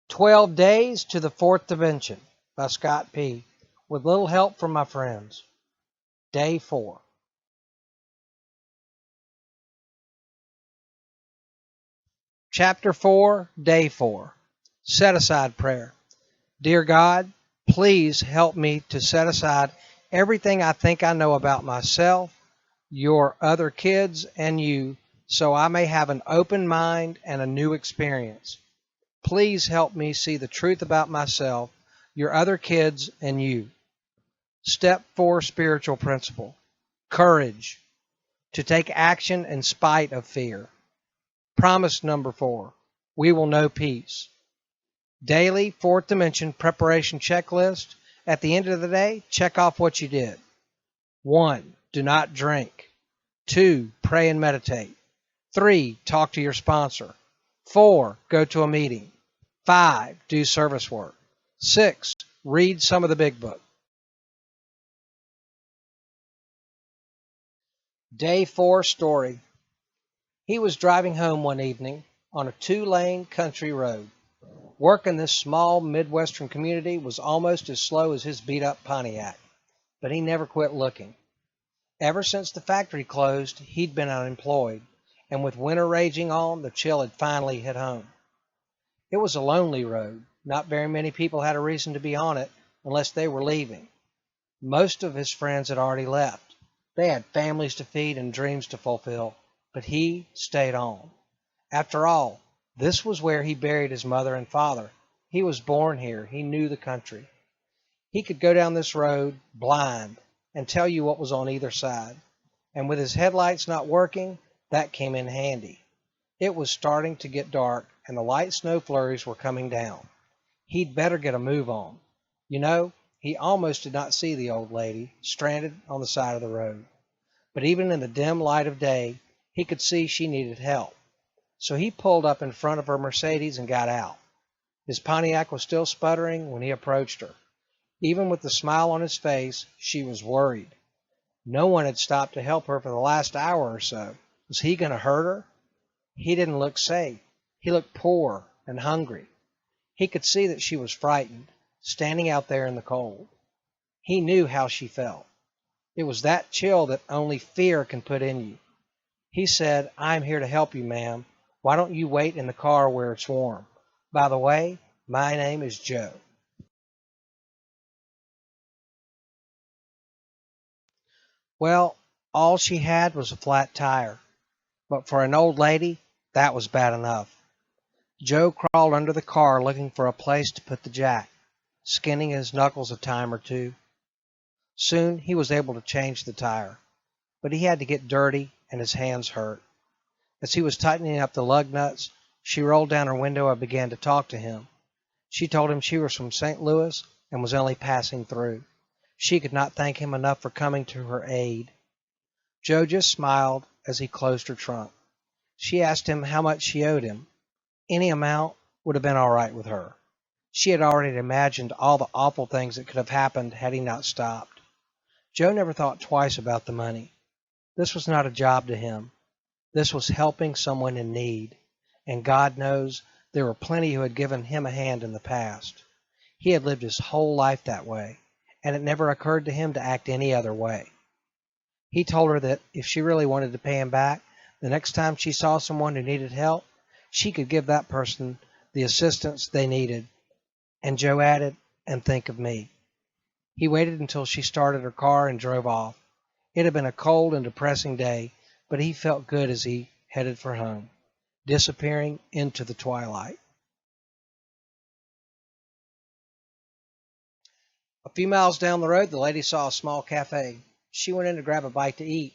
12 Days to the Fourth Dimension by Scott P. With little help from my friends. Day 4. Chapter 4, Day 4. Set aside prayer. Dear God, please help me to set aside everything I think I know about myself, your other kids, and you, so I may have an open mind and a new experience. Please help me see the truth about myself, your other kids, and you. Step 4 Spiritual Principle. Courage. To take action in spite of fear. Promise number 4. We will know peace. Daily Fourth Dimension Preparation Checklist. At the end of the day, check off what you did. 1. Do not drink. 2. Pray and meditate. 3. Talk to your sponsor. 4. Go to a meeting. 5. Do service work. 6. Read some of the big book. Day 4 Story. He was driving home one evening on a 2-lane country road. Work in this small Midwestern community was almost as slow as his beat-up Pontiac, but he never quit looking. Ever since the factory closed, he'd been unemployed, and with winter raging on, the chill had finally hit home. It was a lonely road. Not very many people had a reason to be on it unless they were leaving. Most of his friends had already left. They had families to feed and dreams to fulfill, but he stayed on. After all, this was where he buried his mother and father. He was born here. He knew the country. He could go down this road blind and tell you what was on either side. And with his headlights not working, that came in handy. It was starting to get dark, and the light snow flurries were coming down. He'd better get a move on. You know, he almost did not see the old lady, stranded on the side of the road. But even in the dim light of day, he could see she needed help. So he pulled up in front of her Mercedes and got out. His Pontiac was still sputtering when he approached her. Even with the smile on his face, she was worried. No one had stopped to help her for the last hour or so. Was he going to hurt her? He didn't look safe. He looked poor and hungry. He could see that she was frightened, standing out there in the cold. He knew how she felt. It was that chill that only fear can put in you. He said, "I'm here to help you, ma'am. Why don't you wait in the car where it's warm? By the way, my name is Joe." Well, all she had was a flat tire. But for an old lady, that was bad enough. Joe crawled under the car looking for a place to put the jack, skinning his knuckles a time or two. Soon he was able to change the tire, but he had to get dirty and his hands hurt. As he was tightening up the lug nuts, she rolled down her window and began to talk to him. She told him she was from St. Louis and was only passing through. She could not thank him enough for coming to her aid. Joe just smiled as he closed her trunk. She asked him how much she owed him. Any amount would have been all right with her. She had already imagined all the awful things that could have happened had he not stopped. Joe never thought twice about the money. This was not a job to him. This was helping someone in need. And God knows there were plenty who had given him a hand in the past. He had lived his whole life that way, and it never occurred to him to act any other way. He told her that if she really wanted to pay him back, the next time she saw someone who needed help, she could give that person the assistance they needed. And Joe added, "And think of me." He waited until she started her car and drove off. It had been a cold and depressing day, but he felt good as he headed for home, disappearing into the twilight. A few miles down the road, the lady saw a small cafe. She went in to grab a bite to eat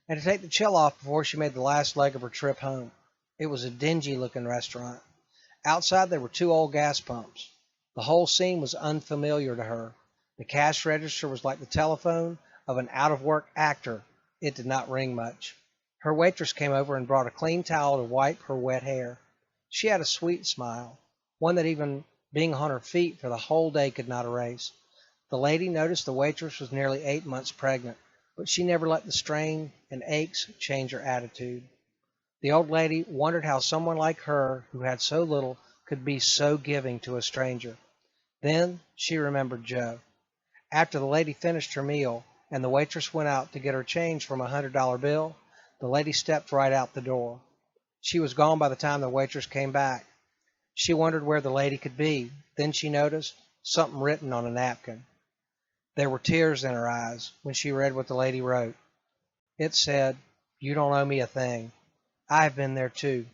and to take the chill off before she made the last leg of her trip home. It was a dingy-looking restaurant. Outside, there were 2 old gas pumps. The whole scene was unfamiliar to her. The cash register was like the telephone of an out-of-work actor. It did not ring much. Her waitress came over and brought a clean towel to wipe her wet hair. She had a sweet smile, one that even being on her feet for the whole day could not erase. The lady noticed the waitress was nearly 8 months pregnant, but she never let the strain and aches change her attitude. The old lady wondered how someone like her, who had so little, could be so giving to a stranger. Then she remembered Joe. After the lady finished her meal and the waitress went out to get her change from $100 bill, the lady stepped right out the door. She was gone by the time the waitress came back. She wondered where the lady could be. Then she noticed something written on a napkin. There were tears in her eyes when she read what the lady wrote. It said, "You don't owe me a thing. I've been there too.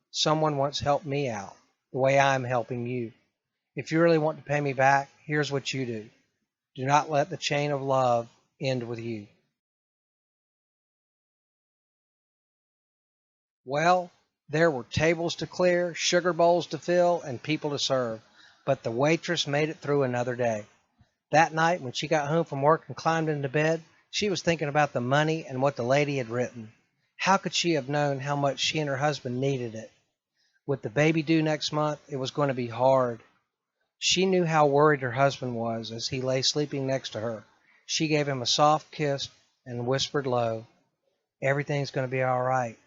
Someone once helped me out, the way I'm helping you. If you really want to pay me back, here's what you do. Do not let the chain of love end with you." Well, there were tables to clear, sugar bowls to fill, and people to serve, but the waitress made it through another day. That night, when she got home from work and climbed into bed, she was thinking about the money and what the lady had written. How could she have known how much she and her husband needed it? With the baby due next month, it was going to be hard. She knew how worried her husband was as he lay sleeping next to her. She gave him a soft kiss and whispered low, "Everything's going to be all right.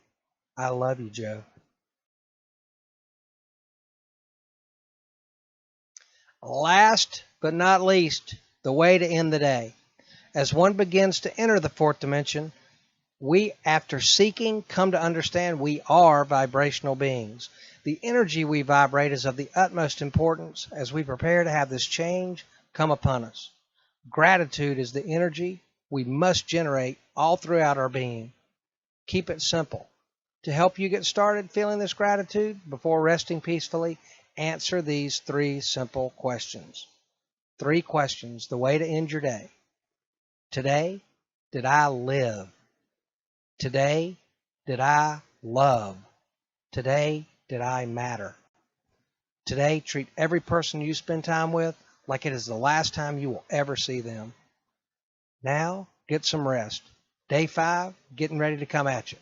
I love you, Joe." Last but not least, the way to end the day. As one begins to enter the fourth dimension, we, after seeking, come to understand we are vibrational beings. The energy we vibrate is of the utmost importance as we prepare to have this change come upon us. Gratitude is the energy we must generate all throughout our being. Keep it simple. To help you get started feeling this gratitude before resting peacefully, answer these three simple questions. 3 questions, the way to end your day. Today, did I live? Today, did I love? Today, did I matter? Today, treat every person you spend time with like it is the last time you will ever see them. Now, get some rest. Day 5, getting ready to come at you.